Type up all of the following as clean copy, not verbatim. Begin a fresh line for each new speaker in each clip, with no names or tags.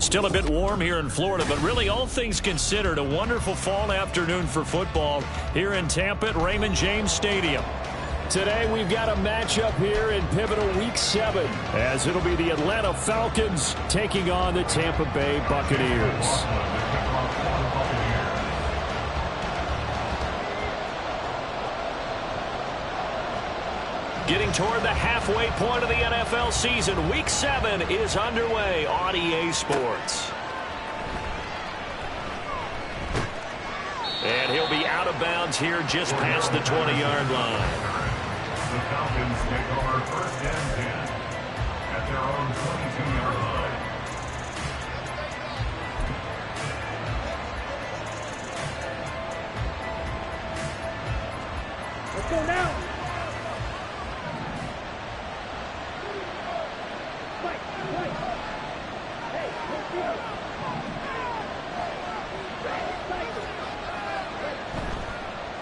Still a bit warm here in Florida, but really all things considered, a wonderful fall afternoon for football here in Tampa at Raymond James Stadium. Today we've got a matchup here in pivotal Week 7, as it'll be the Atlanta Falcons taking on the Tampa Bay Buccaneers. Getting toward the halfway point of the NFL season, Week 7 is underway on EA Sports. And he'll be out of bounds here just past the 20-yard line.
The Falcons take over first and 10 at their own 22-yard line.
Let's go now.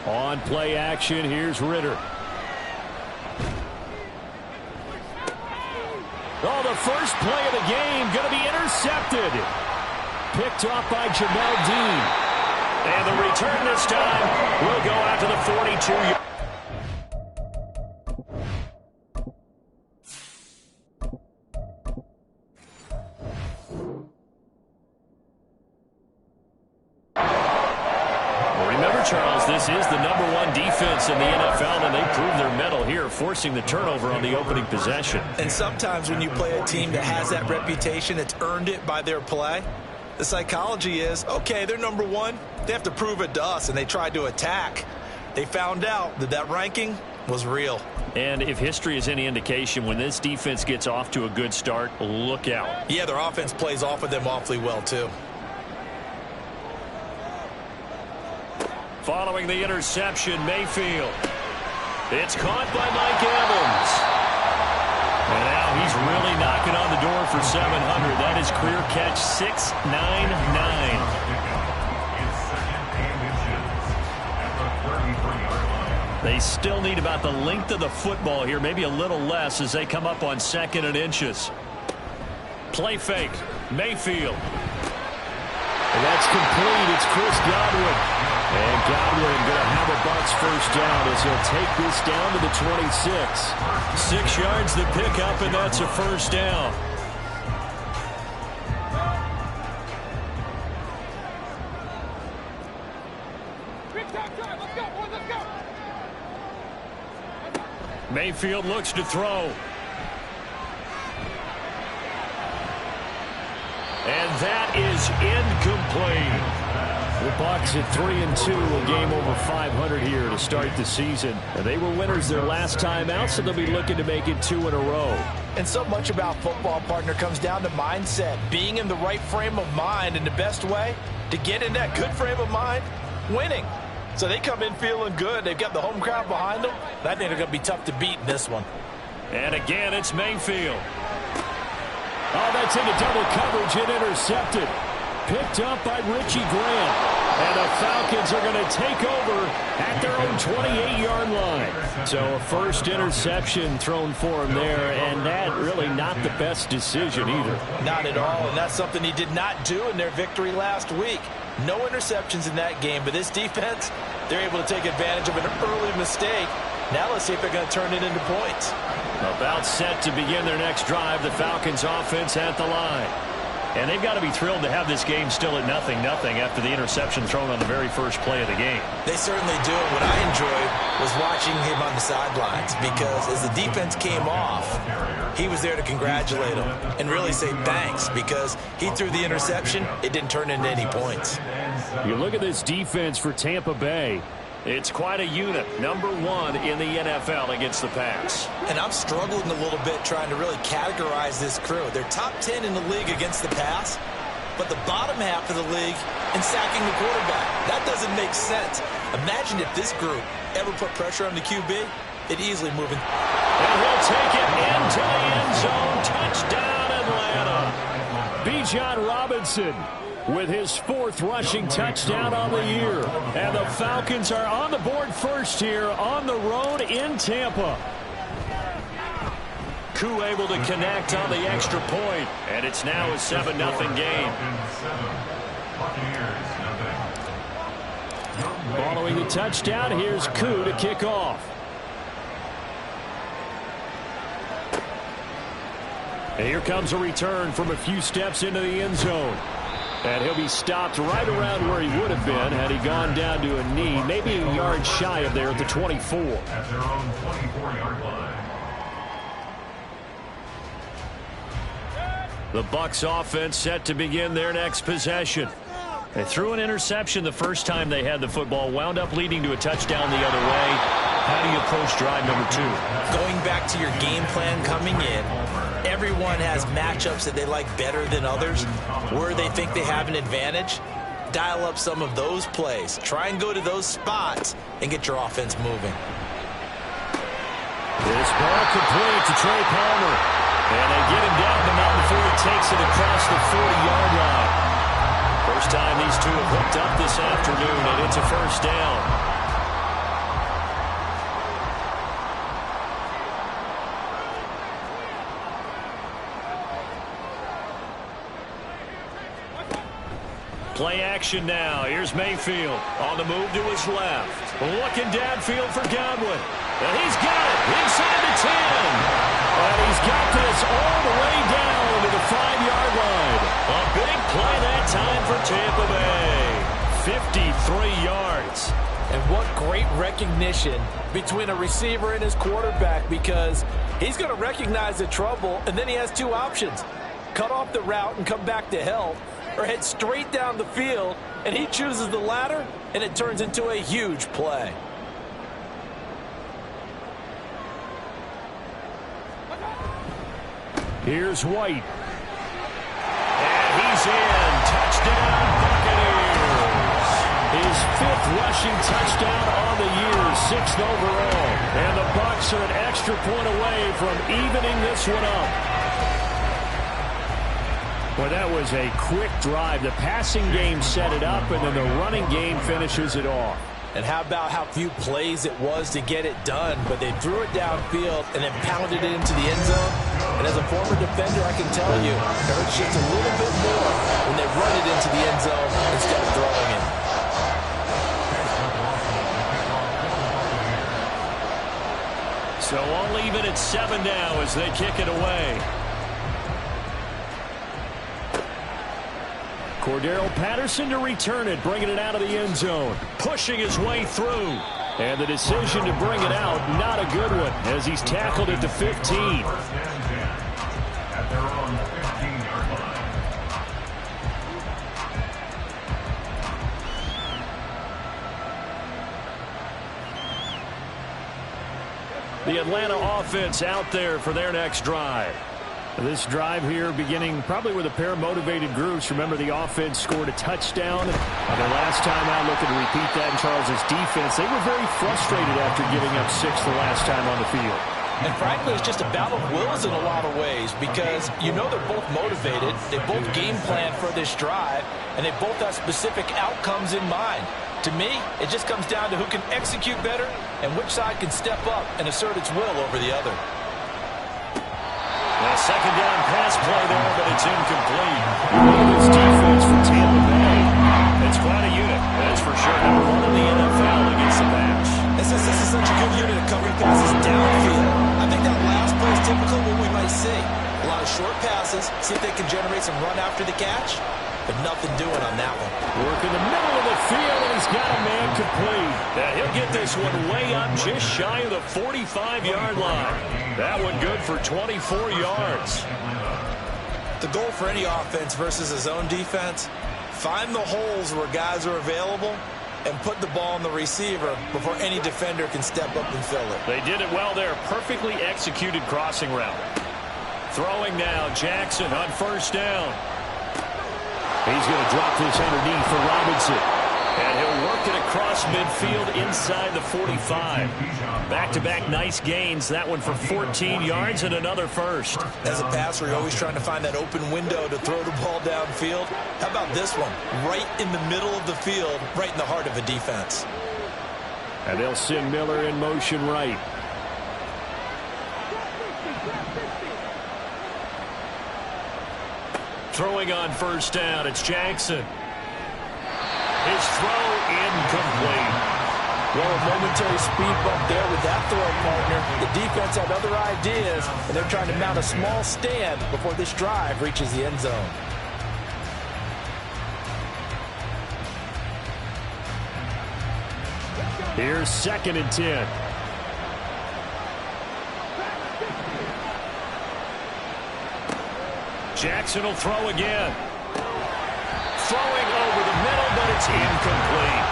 On play action, here's Ritter. Oh, the first play of the game going to be intercepted. Picked off by Jamel Dean. And the return this time will go out to the 42-yard. Charles, this is the #1 defense in the NFL, and they proved their mettle here, forcing the turnover on the opening possession.
And sometimes when you play a team that has that reputation, it's earned it by their play. The psychology is, okay, they're #1. They have to prove it to us, and they tried to attack. They found out that that ranking was real.
And if history is any indication, when this defense gets off to a good start, look out.
Yeah, their offense plays off of them awfully well, too.
Following the interception, Mayfield. It's caught by Mike Evans. And now he's really knocking on the door for 700. That is career catch 699. They still need about the length of the football here, maybe a little less as they come up on 2nd and inches. Play fake, Mayfield. And that's complete. It's Chris Godwin. And Godwin going to have a Bucs first down as he'll take this down to the 26. 6 yards the pickup, and that's a first down. Mayfield looks to throw. And that is incomplete. The Bucs at 3-2, a game over 500 here to start the season. And they were winners their last time out, so they'll be looking to make it 2 in a row.
And so much about football, partner, comes down to mindset. Being in the right frame of mind, and the best way to get in that good frame of mind, winning. So they come in feeling good. They've got the home crowd behind them. I think they're going to be tough to beat in this one.
And again, it's Mayfield. Oh, that's into double coverage and intercepted. Picked up by Richie Grant. And the Falcons are going to take over at their own 28-yard line. So a first interception thrown for him there, and that really not the best decision either.
Not at all, and that's something he did not do in their victory last week. No interceptions in that game, but this defense, they're able to take advantage of an early mistake. Now let's see if they're going to turn it into points.
About set to begin their next drive, the Falcons offense at the line. And they've got to be thrilled to have this game still at 0-0 after the interception thrown on the very first play of the game.
They certainly do. What I enjoyed was watching him on the sidelines, because as the defense came off, he was there to congratulate them and really say thanks, because he threw the interception. It didn't turn into any points.
You look at this defense for Tampa Bay. It's quite a unit, #1 in the NFL against the pass.
And I'm struggling a little bit trying to really categorize this crew. They're top 10 in the league against the pass, but the bottom half of the league in sacking the quarterback. That doesn't make sense. Imagine if this group ever put pressure on the QB, it'd easily move in.
And he'll take it into the end zone. Touchdown, Atlanta. Bijan Robinson with his 4th rushing touchdown on the year. And the Falcons are on the board first here on the road in Tampa. Koo able to connect on the extra point, and it's now a 7-0 game. Following the touchdown, here's Koo to kick off. And here comes a return from a few steps into the end zone. And he'll be stopped right around where he would have been had he gone down to a knee, maybe a yard shy of there at the 24.
At their own 24-yard line.
The Bucs offense set to begin their next possession. They threw an interception the first time they had the football, wound up leading to a touchdown the other way. How do you approach drive number 2?
Going back to your game plan coming in, everyone has matchups that they like better than others, where they think they have an advantage. Dial up some of those plays. Try and go to those spots and get your offense moving.
This ball complete to Trey Palmer. And they get him down the mountain before he takes it across the 40-yard line. First time these two have hooked up this afternoon, and it's a first down. Play action now. Here's Mayfield on the move to his left. Looking downfield for Godwin. And he's got it inside the 10. And he's got this all the way down to the 5-yard line. A big play that time for Tampa Bay. 53 yards.
And what great recognition between a receiver and his quarterback, because he's going to recognize the trouble, and then he has two options. Cut off the route and come back to help, or head straight down the field, and he chooses the latter, and it turns into a huge play.
Here's White. And he's in. Touchdown, Buccaneers. His 5th rushing touchdown on the year, 6th overall. And the Bucs are an extra point away from evening this one up. Well, that was a quick drive. The passing game set it up, and then the running game finishes it off.
And how about how few plays it was to get it done, but they threw it downfield and then pounded it into the end zone. And as a former defender, I can tell you, it hurts just a little bit more when they run it into the end zone instead of throwing it.
So all even at 7 now as they kick it away. Cordero Patterson to return it, bringing it out of the end zone. Pushing his way through. And the decision to bring it out, not a good one, as he's tackled at the 15.
First and 10 at their own 15-yard line.
The Atlanta offense out there for their next drive. This drive here beginning probably with a pair of motivated groups. Remember, the offense scored a touchdown. The last time out, looking to repeat that in Charles's defense. They were very frustrated after giving up 6 the last time on the field.
And frankly, it's just a battle of wills in a lot of ways, because you know they're both motivated. They both game plan for this drive, and they both have specific outcomes in mind. To me, it just comes down to who can execute better and which side can step up and assert its will over the other.
A second down pass play there, but it's incomplete. Look at this defense for Tampa Bay. It's quite a unit, that's for sure. Number 1 in the NFL against the pass.
This is such a good unit of covering passes downfield. I think that last play is typical of what we might see. A lot of short passes, see if they can generate some run after the catch, but nothing doing on that one.
Work in the middle of the field, and he's got a man complete. Now he'll get this one way up just shy of the 45-yard line. That one good for 24 yards.
The goal for any offense versus a zone defense, find the holes where guys are available and put the ball on the receiver before any defender can step up and fill it.
They did it well there. Perfectly executed crossing route. Throwing now, Jackson on first down. He's going to drop this underneath for Robinson. And he'll work it across midfield inside the 45. Back-to-back nice gains. That one for 14 yards and another first.
As a passer, you're always trying to find that open window to throw the ball downfield. How about this one? Right in the middle of the field, right in the heart of a defense.
And they'll send Miller in motion right. throwing on first down. It's Jackson. His throw incomplete.
Well, a momentary speed bump there with that throw, partner. The defense had other ideas, and they're trying to mount a small stand before this drive reaches the end zone.
Here's 2nd and 10. Jackson will throw again. Throwing over the middle, but it's incomplete.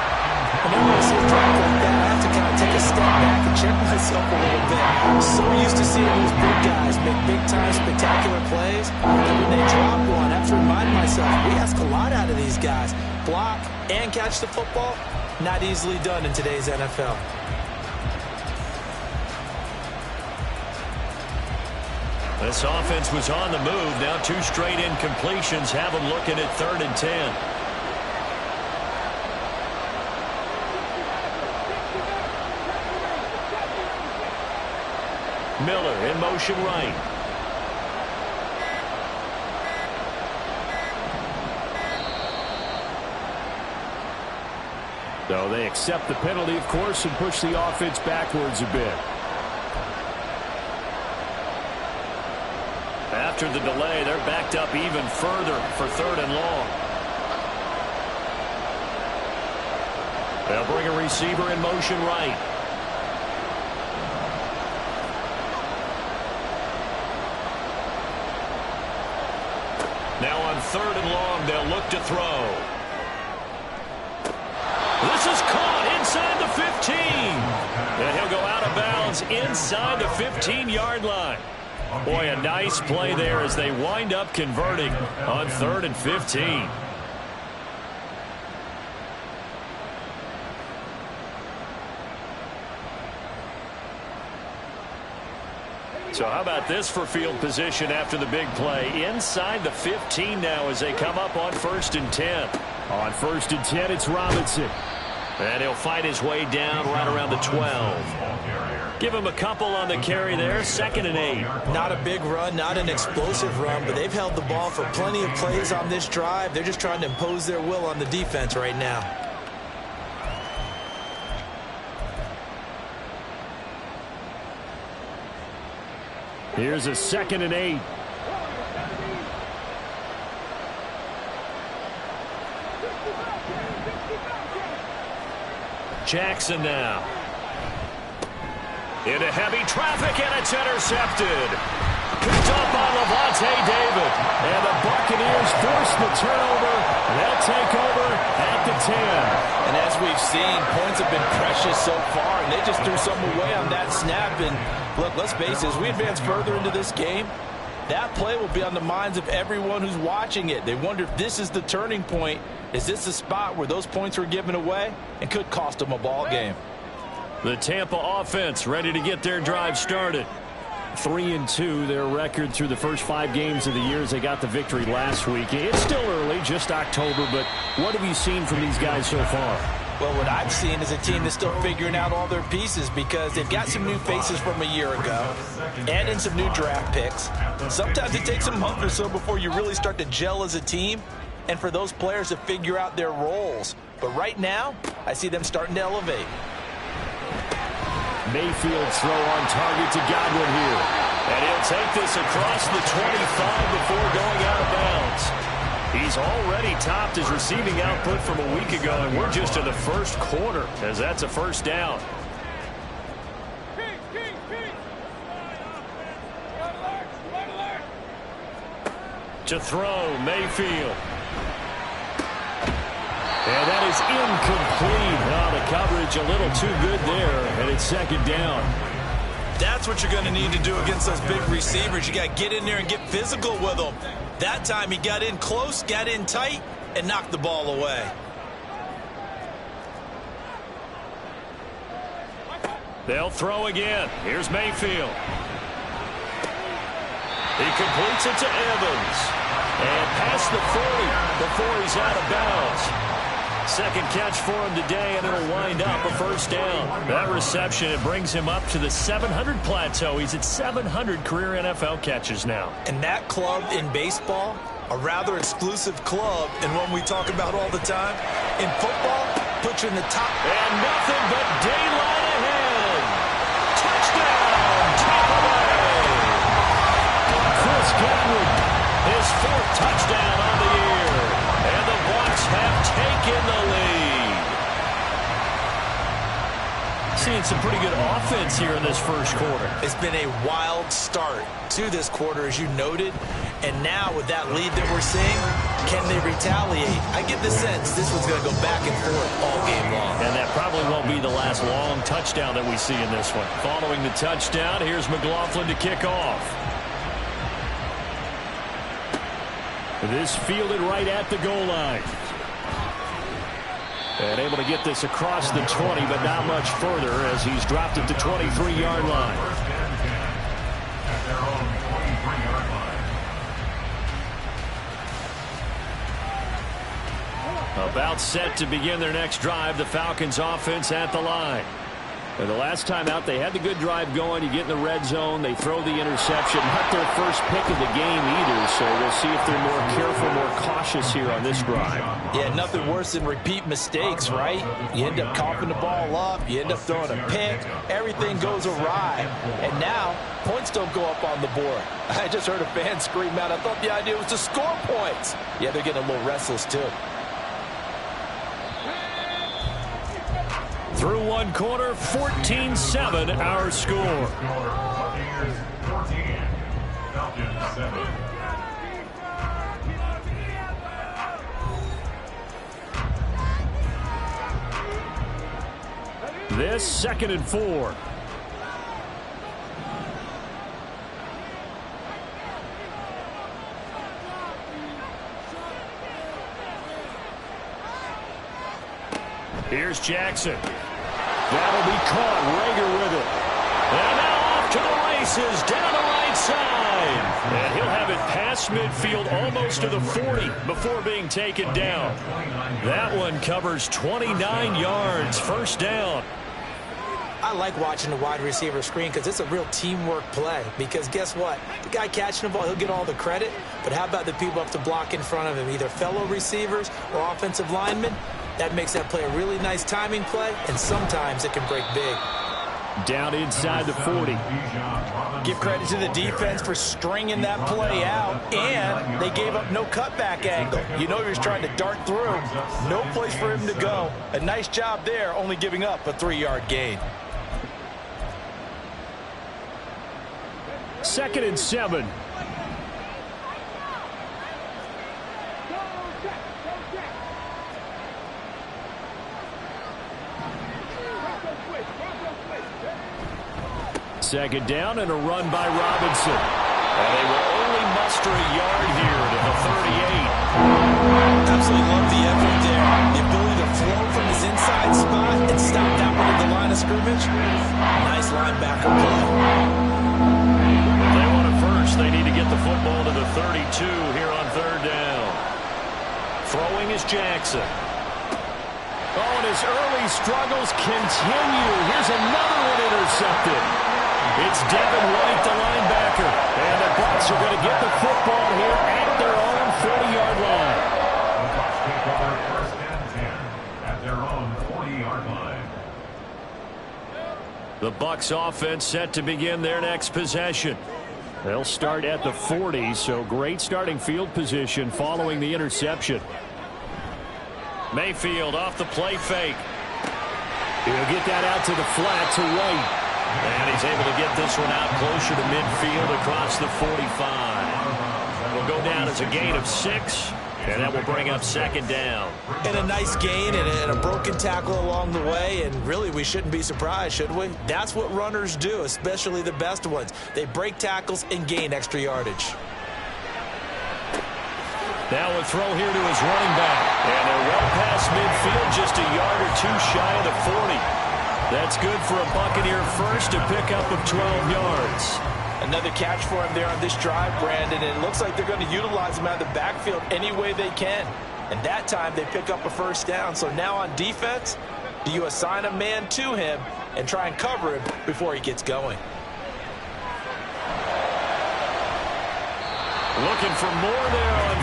Whenever I see a drive like that, I have to kind of take a step back and check myself a little bit. I'm so used to seeing those big guys make big-time spectacular plays, and when they drop one, I have to remind myself, we ask a lot out of these guys. Block and catch the football, not easily done in today's NFL.
This offense was on the move. Now 2 straight incompletions have them looking at 3rd and 10. Miller in motion right. So they accept the penalty, of course, and push the offense backwards a bit. After the delay, they're backed up even further for 3rd and long. They'll bring a receiver in motion right. Now on 3rd and long, they'll look to throw. This is caught inside the 15. And he'll go out of bounds inside the 15-yard line. Boy, a nice play there as they wind up converting on 3rd and 15. So how about this for field position after the big play? Inside the 15 now as they come up on 1st and 10. On 1st and 10, it's Robinson. And he'll fight his way down right around the 12. Give him a couple on the carry there. 2nd and 8.
Not a big run, not an explosive run, but they've held the ball for plenty of plays on this drive. They're just trying to impose their will on the defense right now.
Here's a 2nd and 8. Jackson now. Into heavy traffic, and it's intercepted. Picked up by Levante David. And the Buccaneers force the turnover. They'll take over at the 10.
And as we've seen, points have been precious so far, and they just threw something away on that snap. And look, let's face it, as we advance further into this game, that play will be on the minds of everyone who's watching it. They wonder if this is the turning point. Is this the spot where those points were given away and could cost them a ball game?
The Tampa offense ready to get their drive started. 3-2, their record through the first 5 games of the year as they got the victory last week. It's still early, just October, but what have you seen from these guys so far?
Well, what I've seen is a team that's still figuring out all their pieces because they've got some new faces from a year ago and in some new draft picks. Sometimes it takes a month or so before you really start to gel as a team and for those players to figure out their roles. But right now, I see them starting to elevate.
Mayfield's throw on target to Godwin here. And he'll take this across the 25 before going out of bounds. He's already topped his receiving output from a week ago, and we're just in the first quarter as that's a first down. To throw, Mayfield. And that is incomplete. Oh, the coverage a little too good there, and it's 2nd down.
That's what you're going to need to do against those big receivers. You got to get in there and get physical with them. That time he got in close, got in tight, and knocked the ball away.
They'll throw again. Here's Mayfield. He completes it to Evans. And past the 40 before he's out of bounds. Second catch for him today, and it'll wind up a first down. That reception, it brings him up to the 700 plateau. He's at 700 career NFL catches now.
And that club in baseball
a rather exclusive club and one we talk about all the time. In football, put you in the top.
And nothing but daylight ahead. Touchdown, Tampa Bay. Chris Godwin, his 4th touchdown on the year. And the Bucs have taken the lead. Seeing some pretty good offense here in this first quarter.
It's been a wild start to this quarter, as you noted. And now with that lead that we're seeing, can they retaliate? I get the sense this one's going to go back and forth all game long.
And that probably won't be the last long touchdown that we see in this one. Following the touchdown, here's McLaughlin to kick off. This fielded right at the goal line. And able to get this across the 20, but not much further as he's dropped it to 23-yard line.
At their own 23-yard line.
About set to begin their next drive, the Falcons offense at the line. And the last time out, they had the good drive going. You get in the red zone, they throw the interception. Not their first pick of the game either, so we'll see if they're more careful, more cautious here on this drive.
Yeah, nothing worse than repeat mistakes, right? You end up coughing the ball up, you end up throwing a pick, everything goes awry. And now, points don't go up on the board. I just heard a fan scream out, I thought the idea was to score points. Yeah, they're getting a little restless too.
Through one quarter, 14-7 our score.
Buccaneers 14, Falcons 7.
This 2nd and 4. Here's Jackson. That'll be caught. Rager with it. And now off to the races down the right side. And he'll have it past midfield almost to the 40 before being taken down. That one covers 29 yards. First down.
I like watching the wide receiver screen because it's a real teamwork play. Because guess what? The guy catching the ball, he'll get all the credit. But how about the people up to block in front of him, either fellow receivers or offensive linemen? That makes that play a really nice timing play, and sometimes it can break big.
Down inside the 40.
Give credit to the defense for stringing that play out, and they gave up no cutback angle. You know he was trying to dart through. No place for him to go. A nice job there, only giving up a 3-yard gain.
2nd and 7. Second down and a run by Robinson. And they will only muster a yard here to the 38.
Absolutely love the effort there. The ability to flow from his inside spot and stop that one at the line of scrimmage. Nice linebacker play.
If they want it first, they need to get the football to the 32 here on 3rd down. Throwing is Jackson. Oh, and his early struggles continue. Here's another one intercepted. It's Devin White, the linebacker. And the Bucs are going to get the football here at their own 40-yard line.
The Bucs take over 1st and 10 at their own 40-yard line.
The Bucs offense set to begin their next possession. They'll start at the 40, so great starting field position following the interception. Mayfield off the play fake. He'll get that out to the flat to White. And he's able to get this one out closer to midfield across the 45. Will go down as a gain of 6, and that will bring up 2nd down.
And a nice gain and a broken tackle along the way, and really we shouldn't be surprised, should we? That's what runners do, especially the best ones. They break tackles and gain extra yardage.
Now a throw here to his running back. And they're well past midfield, just a yard or two shy of the 40. That's good for a Buccaneer first, a pickup of 12 yards.
Another catch for him there on this drive, Brandon, and it looks like they're going to utilize him out of the backfield any way they can. And that time they pick up a first down. So now on defense, do you assign a man to him and try and cover him before he gets going?
Looking for more there on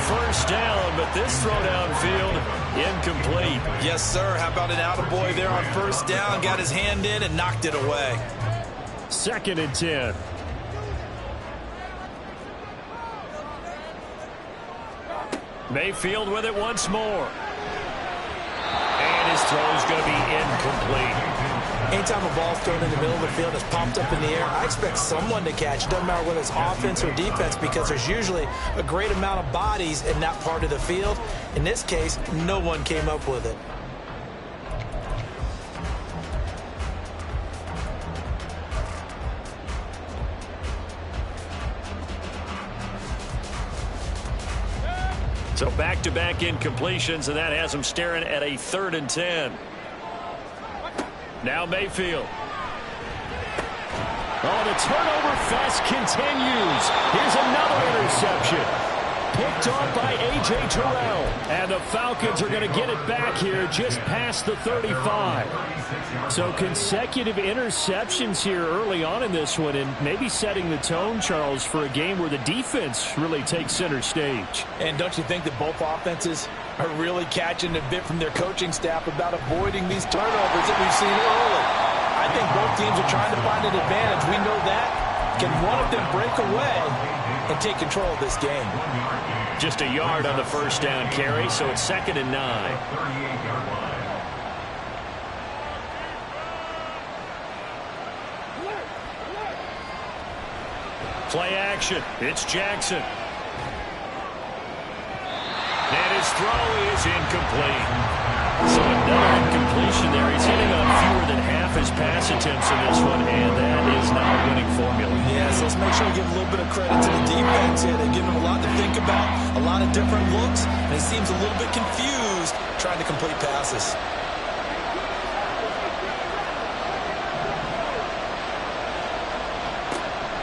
Yes, sir. How about an attaboy there on first down? Got his hand in and knocked it away.
2nd and 10. Mayfield with it once more. And his throw is going to be incomplete.
Anytime a ball's thrown in the middle of the field, it's popped up in the air, I expect someone to catch. It doesn't matter whether it's offense or defense, because there's usually a great amount of bodies in that part of the field. In this case, no one came up with it.
So back-to-back incompletions, and that has him staring at a 3rd and 10. Now Mayfield. Oh, the turnover fest continues. Here's another interception. Picked off by A.J. Terrell. And the Falcons are going to get it back here just past the 35. So consecutive interceptions here early on in this one, and maybe setting the tone, Charles, for a game where the defense really takes center stage.
And don't you think that both offenses are really catching a bit from their coaching staff about avoiding these turnovers that we've seen early? I think both teams are trying to find an advantage. We know that. Can one of them break away and take control of this game?
Just a yard on the first down carry, so it's 2nd and 9. Play action. It's Jackson. And his throw is incomplete. So another incompletion there. He's hitting on fewer than half his pass attempts in this one, and that is not a winning formula.
Yeah, so let's make sure we give a little bit of credit to the defense here. They've given him a lot to think about, a lot of different looks, and he seems a little bit confused trying to complete passes.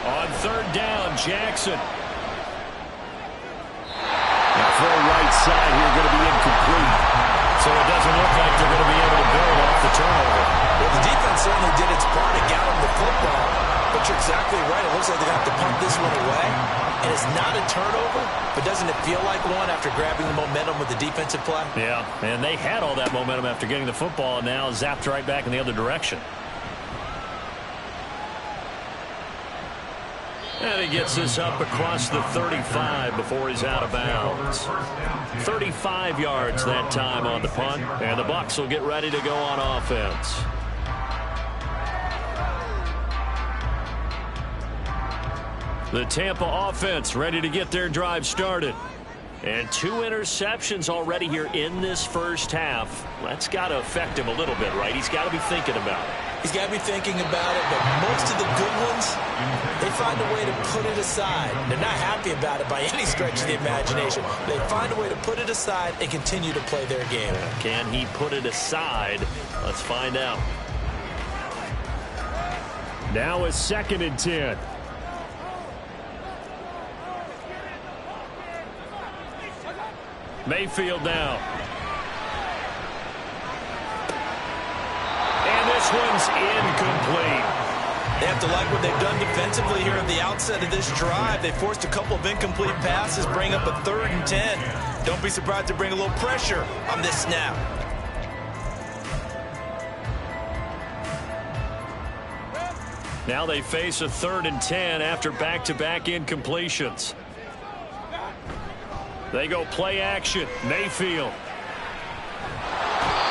On 3rd down, Jackson. Now throw right side here, going to be incomplete. So it doesn't look like they're going to be able to build off the turnover.
Well, the defense certainly did its part to got him the football. But you're exactly right. It looks like they're going to have to punt this one away. And it's not a turnover, but doesn't it feel like one after grabbing the momentum with the defensive play?
Yeah, and they had all that momentum after getting the football, and now zapped right back in the other direction. And he gets this up across the 35 before he's out of bounds. 35 yards that time on the punt, and the Bucs will get ready to go on offense. The Tampa offense ready to get their drive started. And 2 interceptions already here in this first half. That's got to affect him a little bit, right? He's got to be thinking about it.
He's got to be thinking about it, but most of the good ones, they find a way to put it aside. They're not happy about it by any stretch of the imagination. They find a way to put it aside and continue to play their game.
Can he put it aside? Let's find out. Now it's 2nd and 10. Mayfield now. And this one's incomplete.
They have to like what they've done defensively here at the outset of this drive. They forced a couple of incomplete passes, bring up a 3rd and 10. Don't be surprised to bring a little pressure on this snap.
Now they face a 3rd and 10 after back-to-back incompletions. They go play action. Mayfield.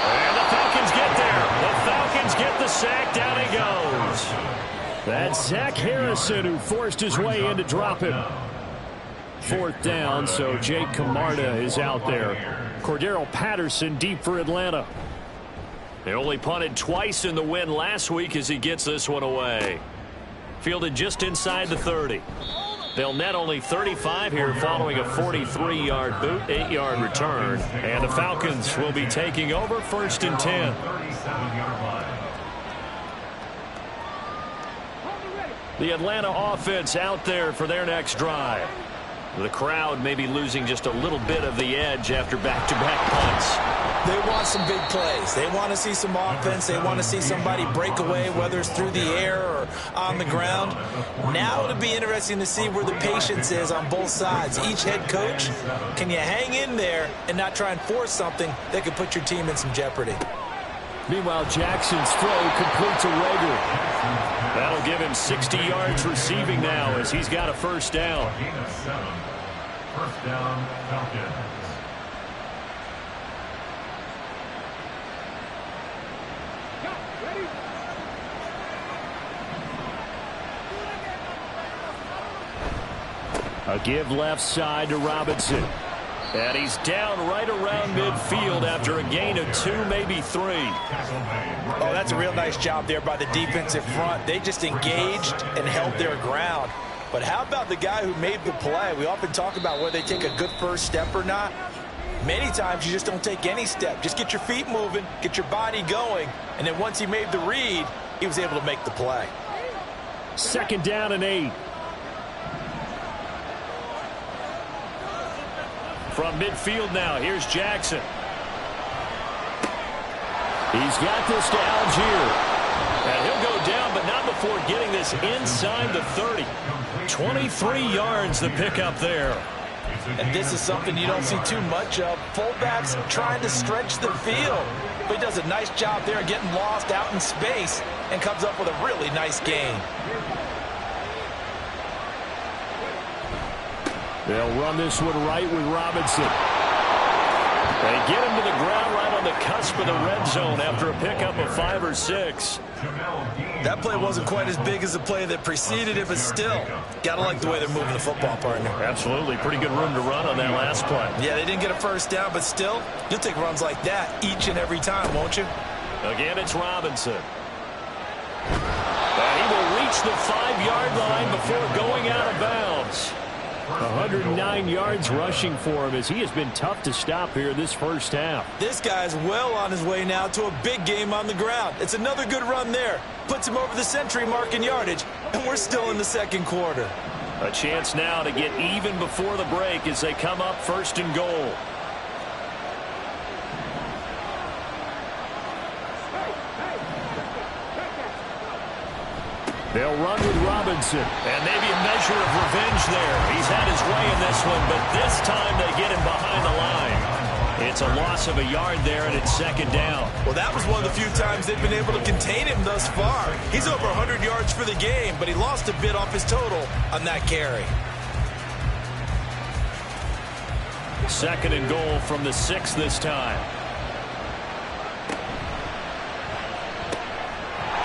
And the Falcons get there. The Falcons get the sack. Down he goes. That's Zach Harrison who forced his way in to drop him. 4th down, so Jake Camarda is out there. Cordero Patterson deep for Atlanta. They only punted twice in the win last week as he gets this one away. Fielded just inside the 30. They'll net only 35 here following a 43-yard boot, 8-yard return. And the Falcons will be taking over 1st and 10. The Atlanta offense out there for their next drive. The crowd may be losing just a little bit of the edge after back-to-back punts.
They want some big plays. They want to see some offense. They want to see somebody break away, whether it's through the air or on the ground. Now it'll be interesting to see where the patience is on both sides. Each head coach, can you hang in there and not try and force something that could put your team in some jeopardy?
Meanwhile, Jackson's throw completes a Rager. That'll give him 60 yards receiving now as he's got a first down.
First down, Falcons.
A give left side to Robinson. And he's down right around midfield after a gain of 2, maybe 3.
Oh, that's a real nice job there by the defensive front. They just engaged and held their ground. But how about the guy who made the play? We often talk about whether they take a good first step or not. Many times you just don't take any step. Just get your feet moving, get your body going, and then once he made the read, he was able to make the play.
Second down and 8. From midfield now, here's Jackson. He's got this to Algier. And he'll go down, but not before getting this inside the 30. 23 yards the pickup there.
And this is something you don't see too much of. Fullbacks trying to stretch the field. But he does a nice job there getting lost out in space and comes up with a really nice gain.
They'll run this one right with Robinson. They get him to the ground right on the cusp of the red zone after a pickup of 5 or 6.
That play wasn't quite as big as the play that preceded it, but still, gotta like the way they're moving the football, partner.
Absolutely. Pretty good room to run on that last play.
Yeah, they didn't get a first down, but still, you'll take runs like that each and every time, won't you?
Again, it's Robinson. And he will reach the 5-yard line before going out of bounds. 109 yards rushing for him as he has been tough to stop here this first half.
This guy's well on his way now to a big game on the ground. It's another good run there. Puts him over the century mark in yardage, and we're still in the second quarter.
A chance now to get even before the break as they come up first and goal. They'll run with Robinson. And maybe a measure of revenge there. He's had his way in this one, but this time they get him behind the line. It's a loss of a yard there, and it's second down.
Well, that was one of the few times they've been able to contain him thus far. He's over 100 yards for the game, but he lost a bit off his total on that carry.
Second and goal from the 6 this time.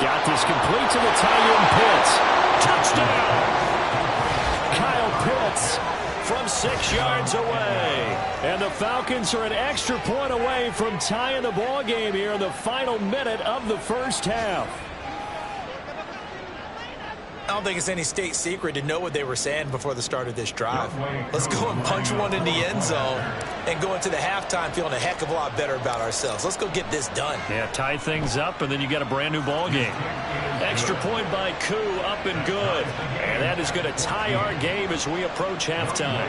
Got this complete to the tight end, Pitts. Touchdown! Kyle Pitts from 6 yards away. And the Falcons are an extra point away from tying the ball game here in the final minute of the first half.
I don't think it's any state secret to know what they were saying before the start of this drive. Let's go and punch one in the end zone and go into the halftime feeling a heck of a lot better about ourselves. Let's go get this done.
Yeah, tie things up, and then you got a brand new ball game. Extra point by Koo, up and good. And that is going to tie our game as we approach halftime.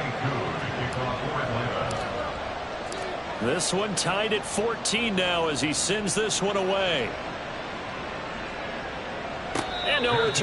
This one tied at 14 now as he sends this one away. And no return.